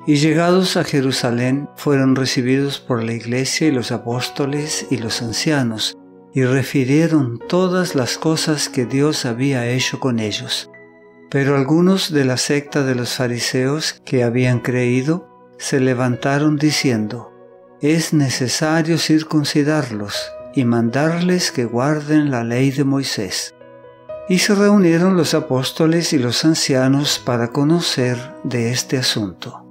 Y llegados a Jerusalén, fueron recibidos por la iglesia y los apóstoles y los ancianos, y refirieron todas las cosas que Dios había hecho con ellos. Pero algunos de la secta de los fariseos que habían creído, se levantaron diciendo: «Es necesario circuncidarlos y mandarles que guarden la ley de Moisés». Y se reunieron los apóstoles y los ancianos para conocer de este asunto.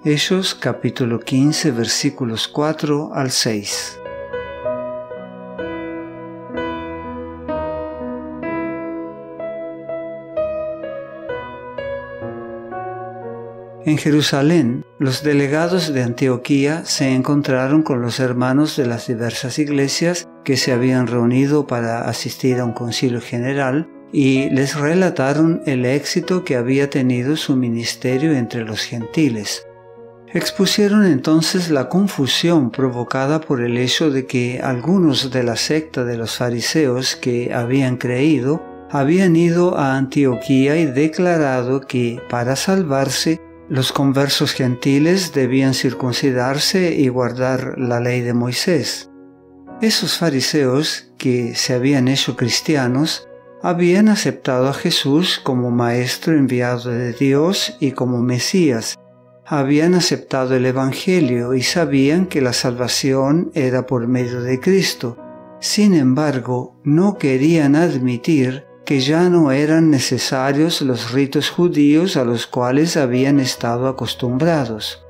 Hechos capítulo 15 versículos 4 al 6. En Jerusalén, los delegados de Antioquía se encontraron con los hermanos de las diversas iglesias que se habían reunido para asistir a un concilio general y les relataron el éxito que había tenido su ministerio entre los gentiles. Expusieron entonces la confusión provocada por el hecho de que algunos de la secta de los fariseos que habían creído habían ido a Antioquía y declarado que para salvarse los conversos gentiles debían circuncidarse y guardar la ley de Moisés. Esos fariseos, que se habían hecho cristianos, habían aceptado a Jesús como maestro enviado de Dios y como Mesías. Habían aceptado el Evangelio y sabían que la salvación era por medio de Cristo. Sin embargo, no querían admitir que ya no eran necesarios los ritos judíos a los cuales habían estado acostumbrados.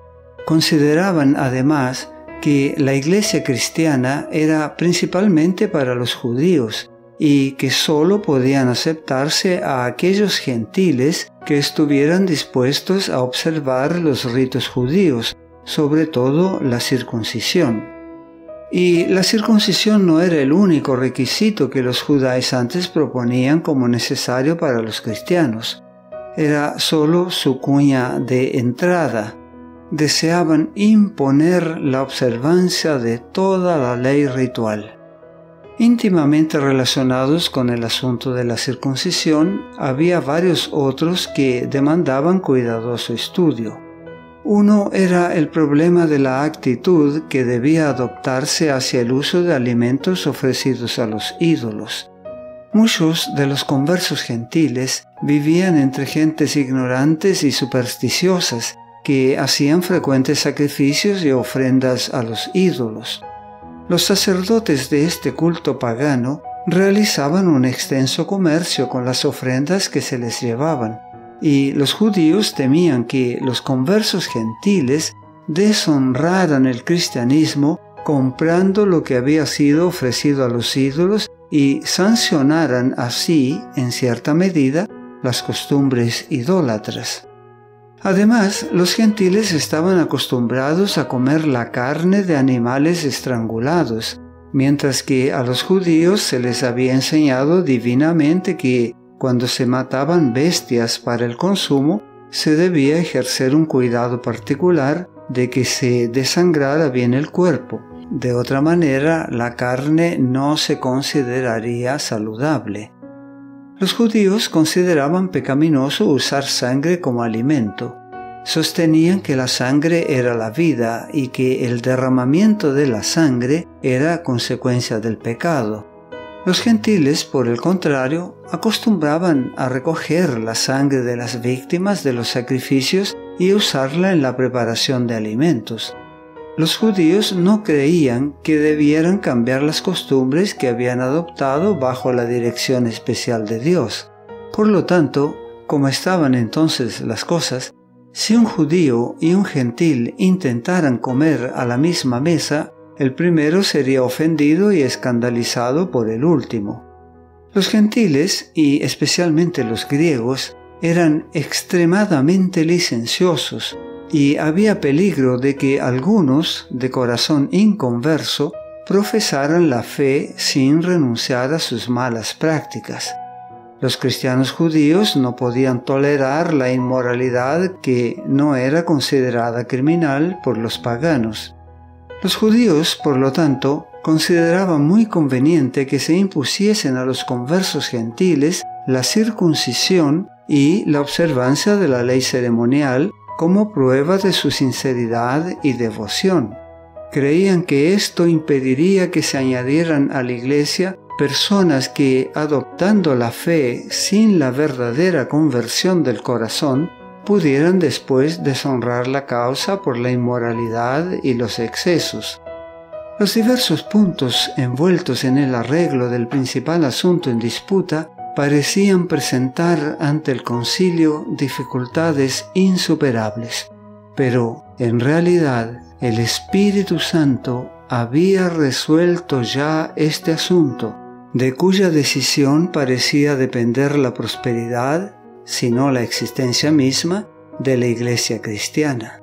Consideraban además que la iglesia cristiana era principalmente para los judíos y que sólo podían aceptarse a aquellos gentiles que estuvieran dispuestos a observar los ritos judíos, sobre todo la circuncisión. Y la circuncisión no era el único requisito que los judaizantes proponían como necesario para los cristianos. Era solo su cuña de entrada. Deseaban imponer la observancia de toda la ley ritual. Íntimamente relacionados con el asunto de la circuncisión, había varios otros que demandaban cuidadoso estudio. Uno era el problema de la actitud que debía adoptarse hacia el uso de alimentos ofrecidos a los ídolos. Muchos de los conversos gentiles vivían entre gentes ignorantes y supersticiosas que hacían frecuentes sacrificios y ofrendas a los ídolos. Los sacerdotes de este culto pagano realizaban un extenso comercio con las ofrendas que se les llevaban, y los judíos temían que los conversos gentiles deshonraran el cristianismo comprando lo que había sido ofrecido a los ídolos y sancionaran así, en cierta medida, las costumbres idólatras. Además, los gentiles estaban acostumbrados a comer la carne de animales estrangulados, mientras que a los judíos se les había enseñado divinamente que cuando se mataban bestias para el consumo, se debía ejercer un cuidado particular de que se desangrara bien el cuerpo. De otra manera, la carne no se consideraría saludable. Los judíos consideraban pecaminoso usar sangre como alimento. Sostenían que la sangre era la vida y que el derramamiento de la sangre era consecuencia del pecado. Los gentiles, por el contrario, acostumbraban a recoger la sangre de las víctimas de los sacrificios y usarla en la preparación de alimentos. Los judíos no creían que debieran cambiar las costumbres que habían adoptado bajo la dirección especial de Dios. Por lo tanto, como estaban entonces las cosas, si un judío y un gentil intentaran comer a la misma mesa, el primero sería ofendido y escandalizado por el último. Los gentiles, y especialmente los griegos, eran extremadamente licenciosos, y había peligro de que algunos, de corazón inconverso, profesaran la fe sin renunciar a sus malas prácticas. Los cristianos judíos no podían tolerar la inmoralidad que no era considerada criminal por los paganos. Los judíos, por lo tanto, consideraban muy conveniente que se impusiesen a los conversos gentiles la circuncisión y la observancia de la ley ceremonial como prueba de su sinceridad y devoción. Creían que esto impediría que se añadieran a la Iglesia personas que, adoptando la fe sin la verdadera conversión del corazón, pudieran después deshonrar la causa por la inmoralidad y los excesos. Los diversos puntos envueltos en el arreglo del principal asunto en disputa parecían presentar ante el concilio dificultades insuperables, pero en realidad el Espíritu Santo había resuelto ya este asunto, de cuya decisión parecía depender la prosperidad, si no la existencia misma, de la Iglesia cristiana.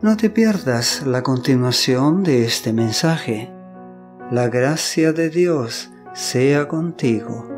No te pierdas la continuación de este mensaje. La gracia de Dios sea contigo.